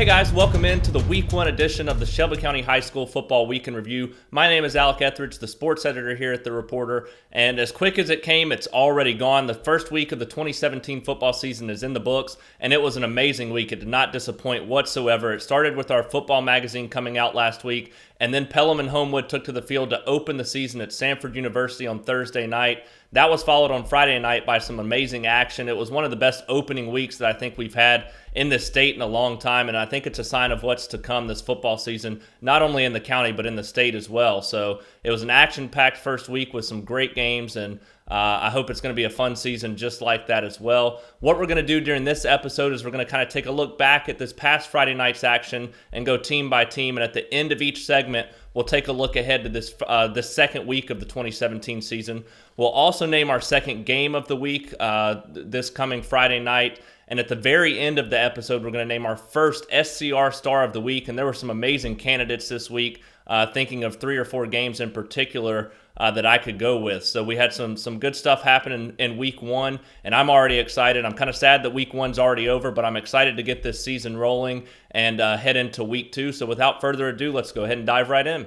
Hey guys, welcome into the Week 1 edition of the Shelby County High School Football Week in Review. My name is Alec Etheridge, the sports editor here at The Reporter, and as quick as it came, it's already gone. The first week of the 2017 football season is in the books, and it was an amazing week. It did not disappoint whatsoever. It started with our football magazine coming out last week, and then Pelham and Homewood took to the field to open the season at Samford University on Thursday night. That was followed on Friday night by some amazing action. It was one of the best opening weeks that I think we've had in this state in a long time, and I think it's a sign of what's to come this football season, not only in the county but in the state as well. So it was an action-packed first week with some great games, and I hope it's going to be a fun season just like that as well. What we're going to do during this episode is we're going to kind of take a look back at this past Friday night's action and go team by team, and at the end of each segment, we'll take a look ahead to this second week of the 2017 season. We'll also name our second game of the week this coming Friday night. And at the very end of the episode, we're going to name our first SCR Star of the week. And there were some amazing candidates this week, thinking of 3 or 4 games in particular that I could go with. So we had some good stuff happen in Week 1, and I'm already excited. I'm kind of sad that Week 1's already over, but I'm excited to get this season rolling and head into Week 2. So without further ado, let's go ahead and dive right in.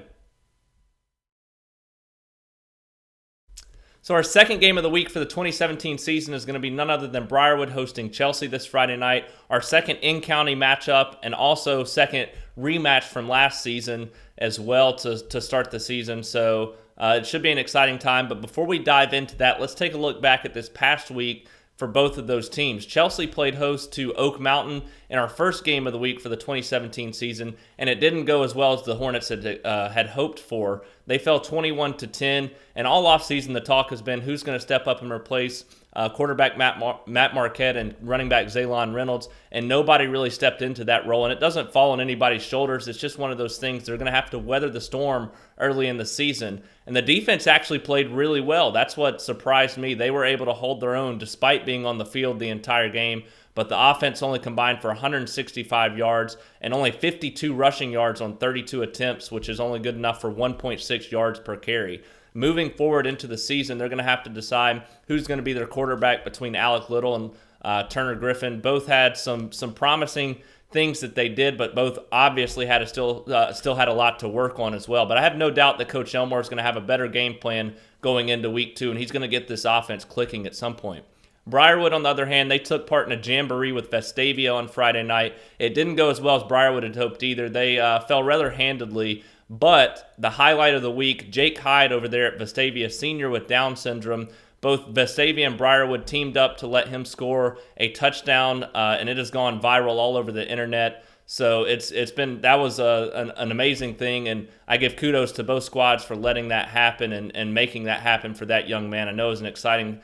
So our second game of the week for the 2017 season is going to be none other than Briarwood hosting Chelsea this Friday night. Our second in-county matchup and also second rematch from last season as well to start the season. So it should be an exciting time. But before we dive into that, let's take a look back at this past week for both of those teams. Chelsea played host to Oak Mountain in our first game of the week for the 2017 season, and it didn't go as well as the Hornets had hoped for. They fell 21-10, and all offseason the talk has been who's going to step up and replace quarterback Matt Marquette and running back Zaylon Reynolds, and nobody really stepped into that role, and it doesn't fall on anybody's shoulders. It's just one of those things. They're going to have to weather the storm early in the season, and the defense actually played really well. That's what surprised me. They were able to hold their own despite being on the field the entire game, but the offense only combined for 165 yards and only 52 rushing yards on 32 attempts, which is only good enough for 1.6 yards per carry. Moving forward into the season, they're going to have to decide who's going to be their quarterback between Alec Little and Turner Griffin. Both had some promising things that they did, but both obviously had still had a lot to work on as well. But I have no doubt that Coach Elmore is going to have a better game plan going into Week 2, and he's going to get this offense clicking at some point. Briarwood, on the other hand, they took part in a jamboree with Vestavia on Friday night. It didn't go as well as Briarwood had hoped either. They fell rather handedly, but the highlight of the week, Jake Hyde over there at Vestavia, senior with Down syndrome, both Vestavia and Briarwood teamed up to let him score a touchdown, and it has gone viral all over the internet. So that was an amazing thing, and I give kudos to both squads for letting that happen and making that happen for that young man. I know it was an exciting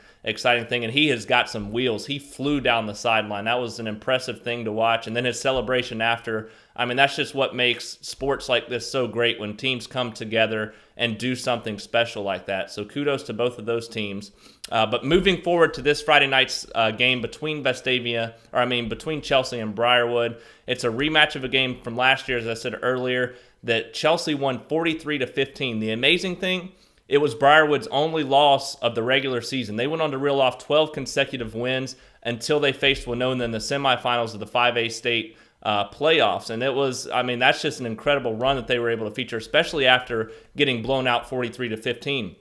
thing, and he has got some wheels. He flew down the sideline. That was an impressive thing to watch, and then his celebration after. I mean, that's just what makes sports like this so great, when teams come together and do something special like that. So kudos to both of those teams. But moving forward to this Friday night's game between Chelsea and Briarwood, it's a rematch of a game from last year, as I said earlier, that Chelsea won 43-15. The amazing thing, it was Briarwood's only loss of the regular season. They went on to reel off 12 consecutive wins until they faced Winona in the semifinals of the 5A state playoffs. And that's just an incredible run that they were able to feature, especially after getting blown out 43-15.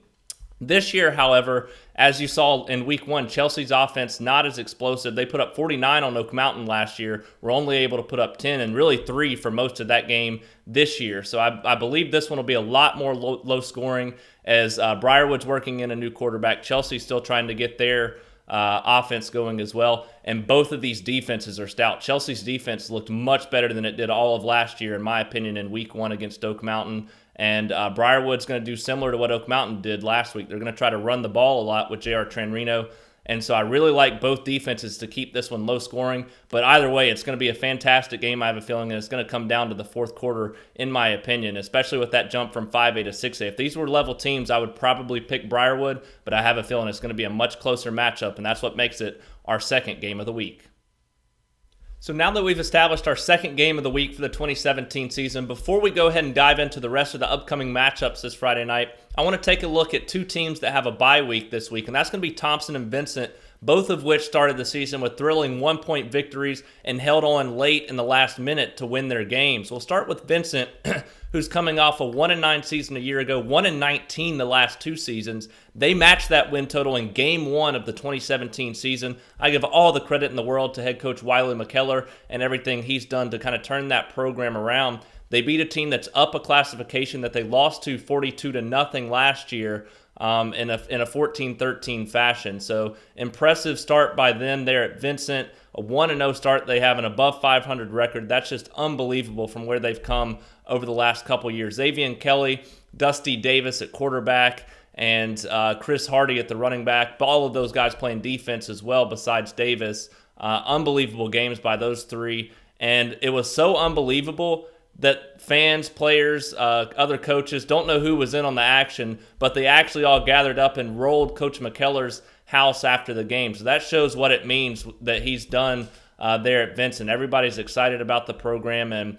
This year, however, as you saw in Week 1, Chelsea's offense not as explosive. They put up 49 on Oak Mountain last year. Were only able to put up 10 and really 3 for most of that game this year. So I believe this one will be a lot more low scoring as Briarwood's working in a new quarterback. Chelsea's still trying to get their offense going as well. And both of these defenses are stout. Chelsea's defense looked much better than it did all of last year, in my opinion, in Week 1 against Oak Mountain. And Briarwood's going to do similar to what Oak Mountain did last week. They're going to try to run the ball a lot with J.R. Tranrino. And so I really like both defenses to keep this one low scoring. But either way, it's going to be a fantastic game, I have a feeling, and it's going to come down to the fourth quarter, in my opinion, especially with that jump from 5A to 6A. If these were level teams, I would probably pick Briarwood, but I have a feeling it's going to be a much closer matchup, and that's what makes it our second game of the week. So now that we've established our second game of the week for the 2017 season, before we go ahead and dive into the rest of the upcoming matchups this Friday night, I want to take a look at two teams that have a bye week this week, and that's going to be Thompson and Vincent, both of which started the season with thrilling 1-point victories and held on late in the last minute to win their games. We'll start with Vincent, who's coming off a 1-9 season a year ago, 1-19 the last 2 seasons. They matched that win total in Game 1 of the 2017 season. I give all the credit in the world to head coach Wiley McKellar and everything he's done to kind of turn that program around. They beat a team that's up a classification that they lost to 42-0 last year in a 14-13 fashion. So impressive start by them there at Vincent. A 1-0 start. They have an above 500 record. That's just unbelievable from where they've come over the last couple years. Xavier Kelly, Dusty Davis at quarterback, and Chris Hardy at the running back. All of those guys playing defense as well besides Davis. Unbelievable games by those three. And it was so unbelievable that fans, players, other coaches don't know who was in on the action, but they actually all gathered up and rolled Coach McKellar's house after the game. So that shows what it means that he's done there at Vincent. Everybody's excited about the program, and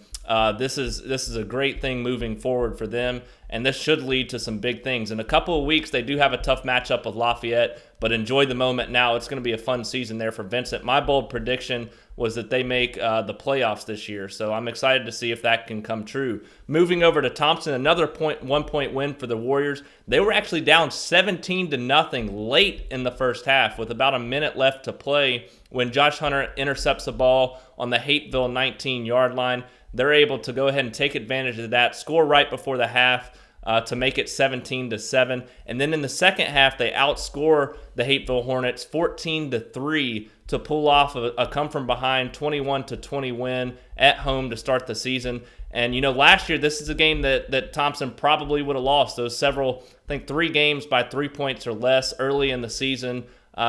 this is a great thing moving forward for them, and this should lead to some big things. In a couple of weeks, they do have a tough matchup with Lafayette, but enjoy the moment now. It's going to be a fun season there for Vincent. My bold prediction was that they make the playoffs this year, so I'm excited to see if that can come true. Moving over to Thompson, another 1-point win for the Warriors. They were actually down 17-0 late in the first half with about a minute left to play when Josh Hunter intercepts a ball on the Hateville 19-yard line. They're able to go ahead and take advantage of that, score right before the half to make it 17-7. And then in the second half, they outscore the Hateville Hornets 14-3 to pull off a come-from-behind 21-20 win at home to start the season. And, last year, this is a game that Thompson probably would have lost. Those several, I think 3 games by 3 points or less early in the season.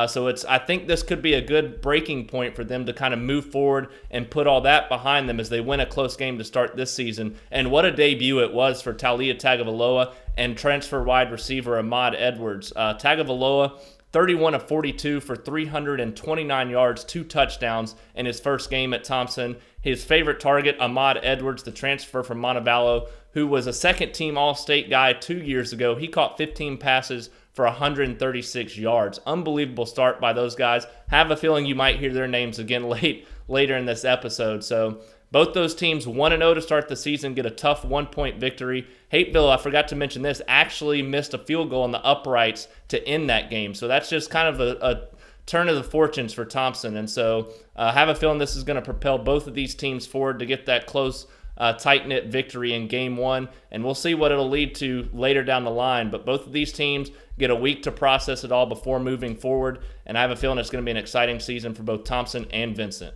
So I think this could be a good breaking point for them to kind of move forward and put all that behind them as they win a close game to start this season. And what a debut it was for Talia Tagovailoa and transfer wide receiver Ahmad Edwards. Tagovailoa, 31 of 42 for 329 yards, 2 touchdowns in his first game at Thompson. His favorite target, Ahmad Edwards, the transfer from Montevallo, who was a second-team All-State guy 2 years ago. He caught 15 passes for 136 yards. Unbelievable start by those guys. Have a feeling you might hear their names again later in this episode. So both those teams 1-0 to start the season, get a tough 1-point victory. Hateville, I forgot to mention this, actually missed a field goal on the uprights to end that game. So that's just kind of a turn of the fortunes for Thompson. And so I have a feeling this is going to propel both of these teams forward to get that close, tight-knit victory in Game 1. And we'll see what it'll lead to later down the line. But both of these teams get a week to process it all before moving forward. And I have a feeling it's going to be an exciting season for both Thompson and Vincent.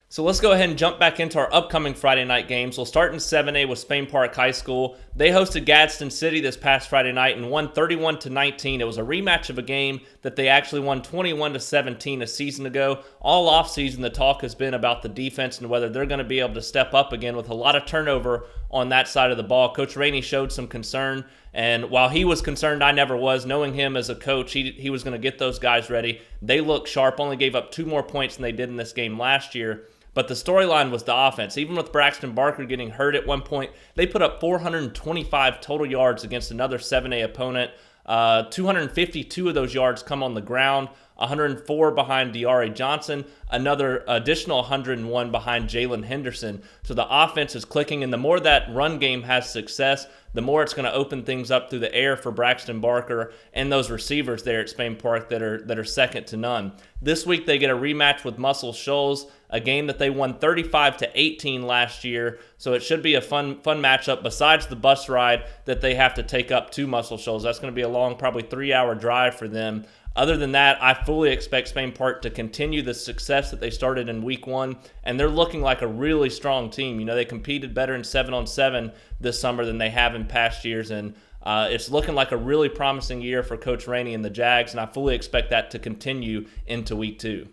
So let's go ahead and jump back into our upcoming Friday night games. We'll start in 7A with Spain Park High School. They hosted Gadsden City this past Friday night and won 31-19. It was a rematch of a game that they actually won 21-17 a season ago. All offseason, the talk has been about the defense and whether they're going to be able to step up again with a lot of turnover on that side of the ball. Coach Rainey showed some concern, and while he was concerned, I never was. Knowing him as a coach, he was going to get those guys ready. They look sharp, only gave up 2 more points than they did in this game last year. But the storyline was the offense. Even with Braxton Barker getting hurt at one point, they put up 425 total yards against another 7A opponent. 252 of those yards come on the ground, 104 behind Diari Johnson, another additional 101 behind Jalen Henderson. So the offense is clicking, and the more that run game has success, the more it's going to open things up through the air for Braxton Barker and those receivers there at Spain Park that are second to none. This week they get a rematch with Muscle Shoals, a game that they won 35-18 last year. So it should be a fun matchup besides the bus ride that they have to take up to Muscle Shoals. That's going to be a long, probably 3-hour drive for them. Other than that, I fully expect Spain Park to continue the success that they started in week 1, and they're looking like a really strong team. They competed better in 7-on-7 this summer than they have in past years, and it's looking like a really promising year for Coach Rainey and the Jags, and I fully expect that to continue into week 2.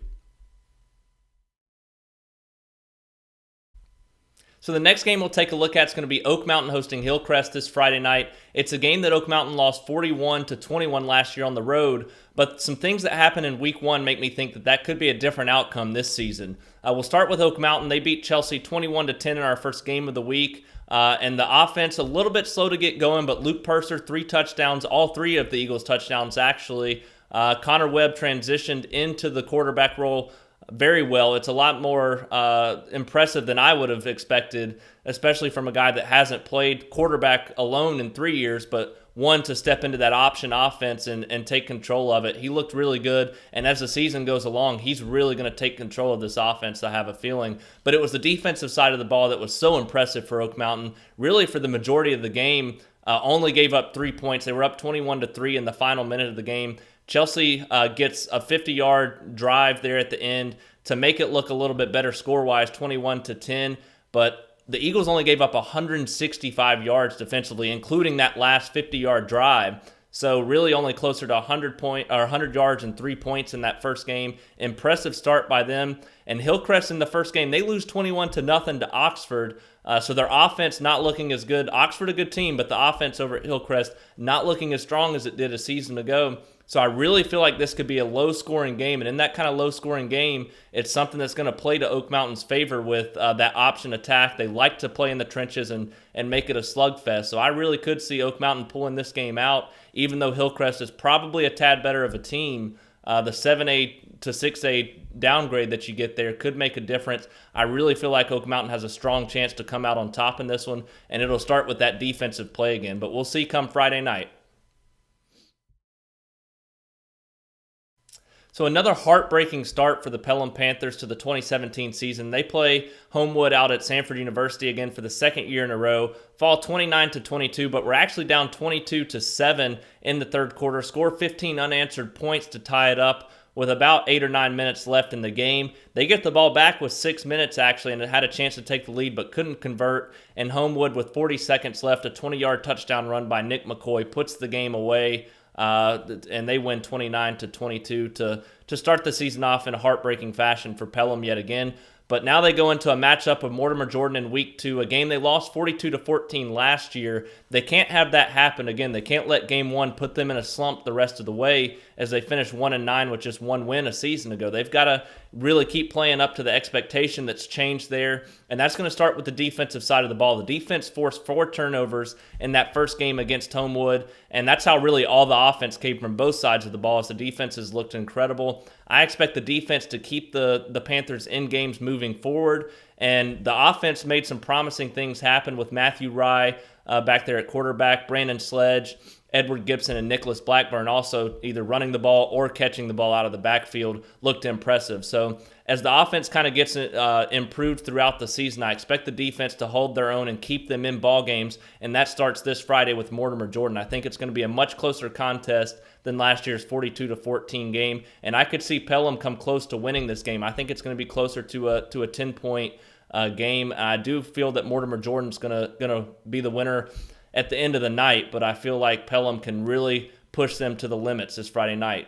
So the next game we'll take a look at is going to be Oak Mountain hosting Hillcrest this Friday night. It's a game that Oak Mountain lost 41-21 last year on the road, but some things that happened in week one make me think that that could be a different outcome this season. We'll start with Oak Mountain. They beat Chelsea 21-10 in our first game of the week. And the offense, a little bit slow to get going, but Luke Purser, 3 touchdowns, all 3 of the Eagles' touchdowns actually. Connor Webb transitioned into the quarterback role very well. It's a lot more impressive than I would have expected, especially from a guy that hasn't played quarterback alone in 3 years, but one to step into that option offense and take control of it. He looked really good, and as the season goes along, he's really going to take control of this offense, I have a feeling. But it was the defensive side of the ball that was so impressive for Oak Mountain. Really, for the majority of the game, only gave up 3 points. They were up 21-3 in the final minute of the game. Chelsea gets a 50-yard drive there at the end to make it look a little bit better score-wise, 21-10. But the Eagles only gave up 165 yards defensively, including that last 50-yard drive. So really only closer to 100 yards and 3 points in that first game. Impressive start by them. And Hillcrest in the first game, they lose 21-0 to Oxford. So their offense not looking as good. Oxford a good team, but the offense over at Hillcrest not looking as strong as it did a season ago. So I really feel like this could be a low-scoring game, and in that kind of low-scoring game, it's something that's going to play to Oak Mountain's favor with that option attack. They like to play in the trenches and make it a slugfest. So I really could see Oak Mountain pulling this game out, even though Hillcrest is probably a tad better of a team. The 7A to 6A downgrade that you get there could make a difference. I really feel like Oak Mountain has a strong chance to come out on top in this one, and it'll start with that defensive play again. But we'll see come Friday night. So another heartbreaking start for the Pelham Panthers to the 2017 season. They play Homewood out at Sanford University again for the second year in a row. Fall 29-22, but we're actually down 22-7 in the third quarter. Score 15 unanswered points to tie it up with about 8 or 9 minutes left in the game. They get the ball back with 6 minutes actually, and it had a chance to take the lead but couldn't convert. And Homewood with 40 seconds left, a 20-yard touchdown run by Nick McCoy puts the game away. And they win 29-22 to start the season off in a heartbreaking fashion for Pelham yet again. But now they go into a matchup with Mortimer Jordan in week 2, a game they lost 42-14 last year. They can't have that happen again. They can't let game 1 put them in a slump the rest of the way as they finish 1-9 with just 1 win a season ago. They've got to really keep playing up to the expectation that's changed there, and that's going to start with the defensive side of the ball. The defense forced 4 turnovers in that first game against Homewood, and that's how really all the offense came from both sides of the ball as the defenses looked incredible. I expect the defense to keep the Panthers in games moving forward, and the offense made some promising things happen with Matthew Rye back there at quarterback, Brandon Sledge, Edward Gibson, and Nicholas Blackburn also either running the ball or catching the ball out of the backfield looked impressive. So as the offense kind of gets improved throughout the season, I expect the defense to hold their own and keep them in ball games, and that starts this Friday with Mortimer Jordan. I think it's going to be a much closer contest than last year's 42-14 game, and I could see Pelham come close to winning this game. I think it's going to be closer to a 10-point game. I do feel that Mortimer Jordan's going to be the winner at the end of the night, but I feel like Pelham can really push them to the limits this Friday night.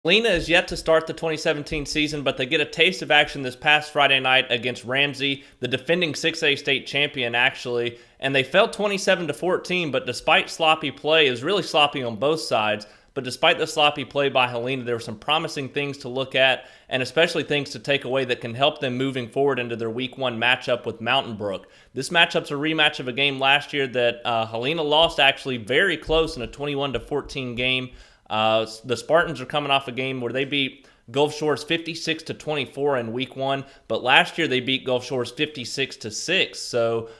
Helena is yet to start the 2017 season, but they get a taste of action this past Friday night against Ramsey, the defending 6A state champion actually, and they fell 27-14, but despite sloppy play, it was really sloppy on both sides, but despite the sloppy play by Helena, there were some promising things to look at, and especially things to take away that can help them moving forward into their Week 1 matchup with Mountain Brook. This matchup's a rematch of a game last year that Helena lost actually very close in a 21-14 game. The Spartans are coming off a game where they beat Gulf Shores 56-24 in Week 1, but last year they beat Gulf Shores 56-6, so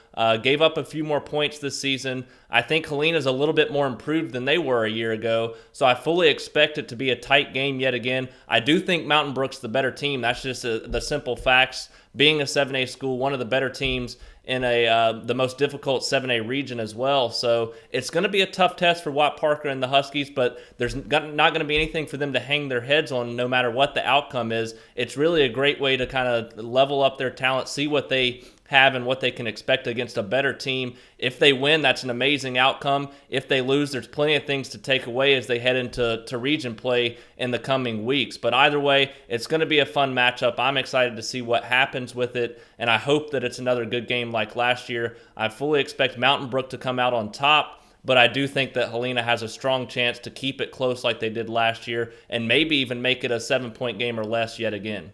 gave up a few more points this season. I think Helena's a little bit more improved than they were a year ago, so I fully expect it to be a tight game yet again. I do think Mountain Brook's the better team. That's just the simple facts. Being a 7A school, one of the better teams in the most difficult 7A region as well. So it's going to be a tough test for Watt Parker and the Huskies, but there's not going to be anything for them to hang their heads on no matter what the outcome is. It's really a great way to kind of level up their talent, see what they have and what they can expect against a better team. If they win, that's an amazing outcome. If they lose, there's plenty of things to take away as they head into region play in the coming weeks. But either way, it's going to be a fun matchup. I'm excited to see what happens with it, and I hope that it's another good game like last year. I fully expect Mountain Brook to come out on top, but I do think that Helena has a strong chance to keep it close like they did last year and maybe even make it a 7-point game or less yet again.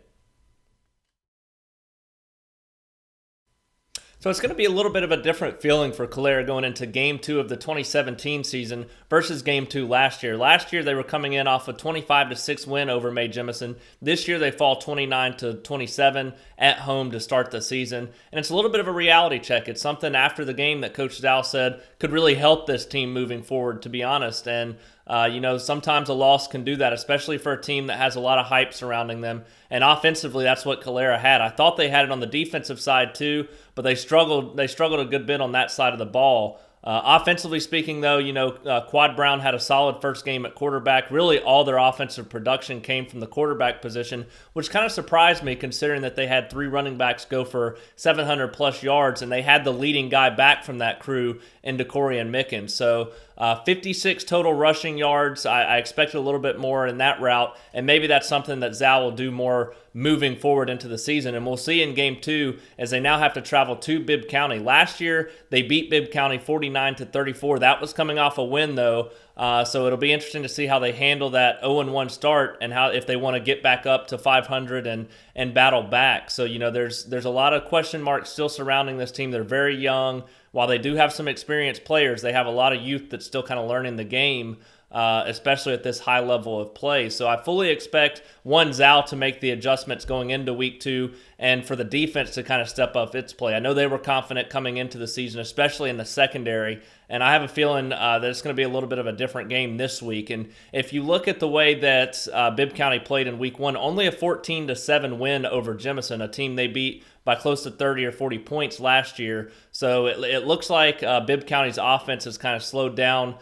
So it's going to be a little bit of a different feeling for Calera going into Game 2 of the 2017 season versus Game 2 last year. Last year, they were coming in off a 25-6 win over Mae Jemison. This year, they fall 29-27 at home to start the season. And it's a little bit of a reality check. It's something after the game that Coach Zal said could really help this team moving forward, to be honest. And sometimes a loss can do that, especially for a team that has a lot of hype surrounding them. And offensively, that's what Calera had. I thought they had it on the defensive side too, but they struggled a good bit on that side of the ball. Offensively speaking, though, Quad Brown had a solid first game at quarterback. Really, all their offensive production came from the quarterback position, which kind of surprised me considering that they had 3 running backs go for 700-plus yards, and they had the leading guy back from that crew in Decorian Mickens. So 56 total rushing yards. I expected a little bit more in that route, and maybe that's something that Zal will do more moving forward into the season. And we'll see in Game 2 as they now have to travel to Bibb County. Last year, they beat Bibb County 49-34. That was coming off a win, though. So it'll be interesting to see how they handle that 0-1 start and how if they want to get back up to 500 and battle back. So, there's a lot of question marks still surrounding this team. They're very young. While they do have some experienced players, they have a lot of youth that's still kind of learning the game, especially at this high level of play. So I fully expect Zal to make the adjustments going into week 2 and for the defense to kind of step up its play. I know they were confident coming into the season, especially in the secondary, and I have a feeling that it's going to be a little bit of a different game this week. And if you look at the way that Bibb County played in week 1, only a 14-7 win over Jemison, a team they beat by close to 30 or 40 points last year. So it looks like Bibb County's offense has kind of slowed down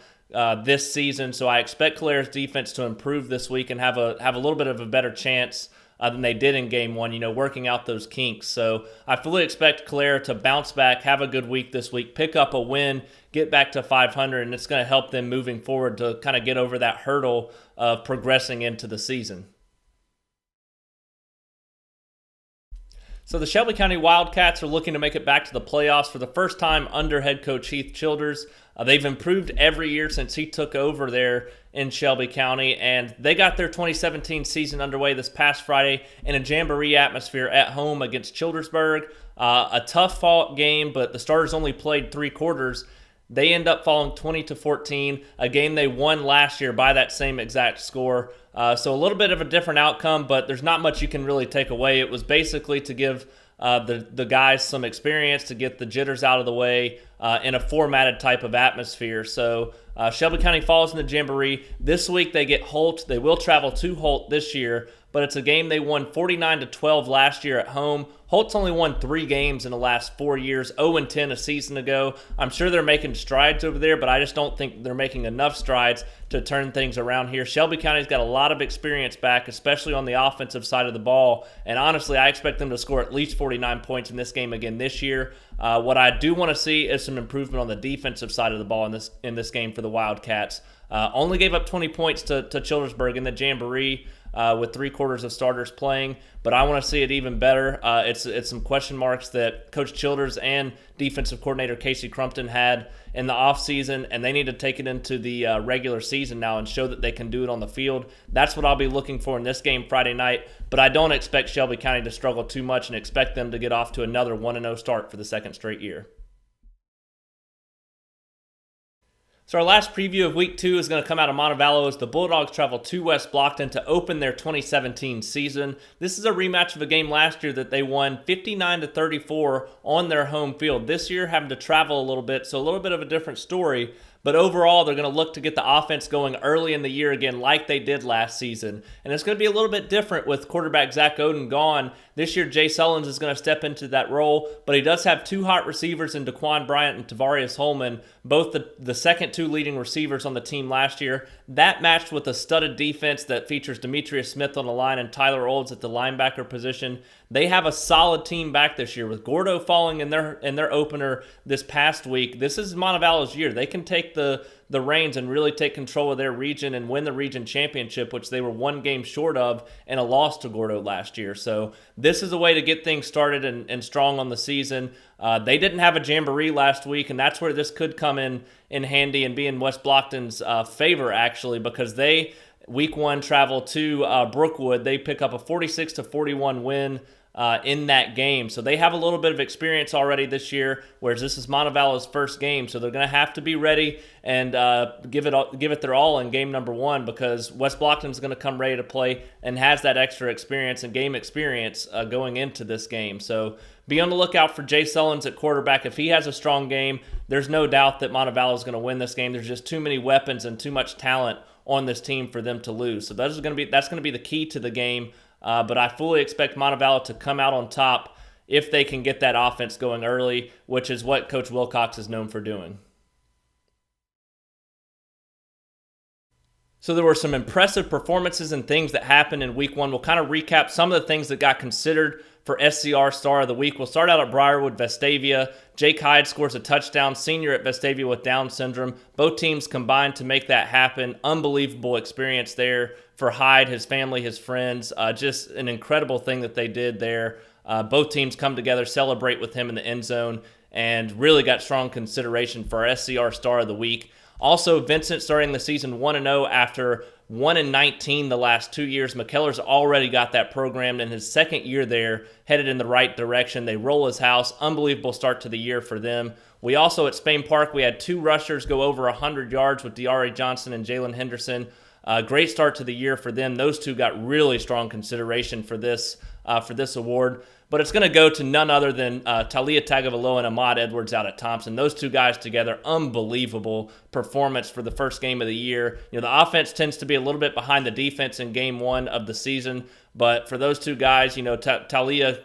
this season. So I expect Calera's defense to improve this week and have a little bit of a better chance than they did in Game 1, working out those kinks. So I fully expect Calera to bounce back, have a good week this week, pick up a win, get back to 500, and it's going to help them moving forward to kind of get over that hurdle of progressing into the season. So the Shelby County Wildcats are looking to make it back to the playoffs for the first time under head coach Heath Childers. They've improved every year since he took over there in Shelby County, and they got their 2017 season underway this past Friday in a jamboree atmosphere at home against Childersburg. A tough fought game, but the starters only played 3 quarters. They end up falling 20-14, a game they won last year by that same exact score. So a little bit of a different outcome, but there's not much you can really take away. It was basically to give the guys some experience, to get the jitters out of the way in a formatted type of atmosphere. So Shelby County falls in the jamboree. This week they get Holt. They will travel to Holt this year, but it's a game they won 49-12 last year at home. Holt's only won 3 games in the last 4 years, 0-10 a season ago. I'm sure they're making strides over there, but I just don't think they're making enough strides to turn things around here. Shelby County's got a lot of experience back, especially on the offensive side of the ball, and honestly, I expect them to score at least 49 points in this game again this year. What I do want to see is some improvement on the defensive side of the ball in this game for the Wildcats. Only gave up 20 points to Childersburg in the jamboree with 3 quarters of starters playing, but I want to see it even better. It's some question marks that Coach Childers and defensive coordinator Casey Crumpton had in the offseason, and they need to take it into the regular season now and show that they can do it on the field. That's what I'll be looking for in this game Friday night, but I don't expect Shelby County to struggle too much and expect them to get off to another 1-0 start for the second straight year. So our last preview of Week 2 is going to come out of Montevallo as the Bulldogs travel to West Blockton to open their 2017 season. This is a rematch of a game last year that they won 59-34 on their home field. This year having to travel a little bit, so a little bit of a different story. But overall, they're going to look to get the offense going early in the year again like they did last season. And it's going to be a little bit different with quarterback Zach Oden gone. This year, Jay Sullins is going to step into that role, but he does have two hot receivers in Daquan Bryant and Tavarius Holman, both the second two leading receivers on the team last year. That matched with a studded defense that features Demetrius Smith on the line and Tyler Olds at the linebacker position. They have a solid team back this year with Gordo falling in their opener this past week. This is Montevallo's year. They can take the reins and really take control of their region and win the region championship, which they were one game short of in a loss to Gordo last year. So this is a way to get things started and strong on the season. They didn't have a jamboree last week, and that's where this could come in handy and be in West Blockton's favor, actually, because they, week one, travel to Brookwood. They pick up a 46-41 win in that game. So they have a little bit of experience already this year, whereas this is Montevallo's first game. So they're going to have to be ready and give it their all in game number one, because West Blockton's going to come ready to play and has that extra experience and game experience going into this game. So be on the lookout for Jay Sullins at quarterback. If he has a strong game, there's no doubt that Montevallo is going to win this game. There's just too many weapons and too much talent on this team for them to lose. So that's going to be the key to the game. But I fully expect Montevallo to come out on top if they can get that offense going early, which is what Coach Wilcox is known for doing. So there were some impressive performances and things that happened in week one. We'll kind of recap some of the things that got considered for SCR Star of the Week. We'll start out at Briarwood, Vestavia. Jake Hyde scores a touchdown, senior at Vestavia with Down syndrome. Both teams combined to make that happen. Unbelievable experience there for Hyde, his family, his friends. Just an incredible thing that they did there. Both teams come together, celebrate with him in the end zone, and really got strong consideration for our SCR Star of the Week. Also, Vincent starting the season 1-0 after 1-19 the last 2 years. McKellar's already got that programmed in his second year there, headed in the right direction. They roll his house. Unbelievable start to the year for them. We also, at Spain Park, we had two rushers go over 100 yards with Diari Johnson and Jalen Henderson. Great start to the year for them. Those two got really strong consideration for this award. But it's going to go to none other than Talia Tagovailoa and Ahmad Edwards out at Thompson. Those two guys together, unbelievable performance for the first game of the year. You know, the offense tends to be a little bit behind the defense in game one of the season. But for those two guys, you know, Talia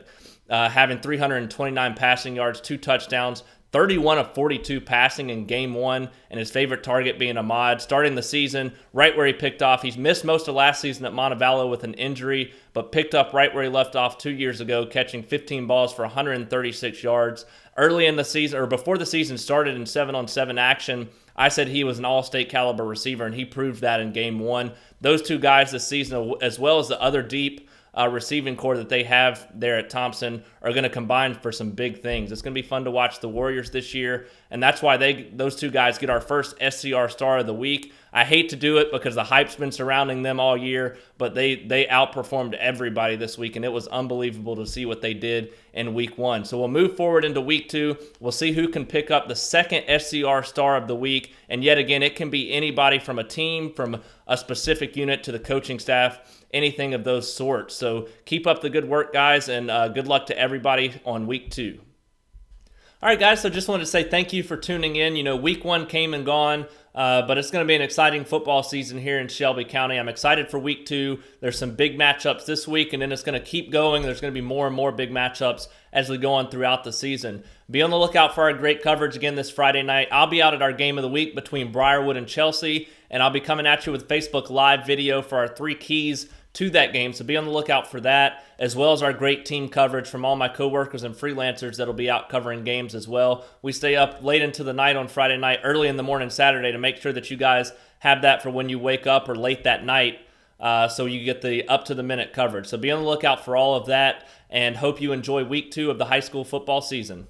having 329 passing yards, 2 touchdowns, 31 of 42 passing in game one, and his favorite target being Ahmad. Starting the season right where he picked off. He's missed most of last season at Montevallo with an injury, but picked up right where he left off 2 years ago, catching 15 balls for 136 yards. Early in the season, or before the season started in 7-on-7 action, I said he was an all-state caliber receiver, and he proved that in game one. Those two guys this season, as well as the other deep receiving core that they have there at Thompson, are going to combine for some big things. It's going to be fun to watch the Warriors this year, and that's why those two guys get our first SCR Star of the Week. I hate to do it because the hype's been surrounding them all year, but they outperformed everybody this week, and it was unbelievable to see what they did in week one. So we'll move forward into week two. We'll see who can pick up the second SCR Star of the Week, and yet again, it can be anybody from a team, from a specific unit to the coaching staff, anything of those sorts. So keep up the good work, guys, and good luck to everybody on week two. All right, guys, so just wanted to say thank you for tuning in. You know, week one came and gone, but it's going to be an exciting football season here in Shelby County. I'm excited for week two. There's some big matchups this week, and then it's going to keep going. There's going to be more and more big matchups as we go on throughout the season. Be on the lookout for our great coverage again this Friday night. I'll be out at our game of the week between Briarwood and Chelsea, and I'll be coming at you with Facebook Live video for our 3 keys to that game, so be on the lookout for that, as well as our great team coverage from all my coworkers and freelancers that'll be out covering games as well. We stay up late into the night on Friday night, early in the morning Saturday, to make sure that you guys have that for when you wake up or late that night, so you get the up-to-the-minute coverage. So be on the lookout for all of that, and hope you enjoy week two of the high school football season.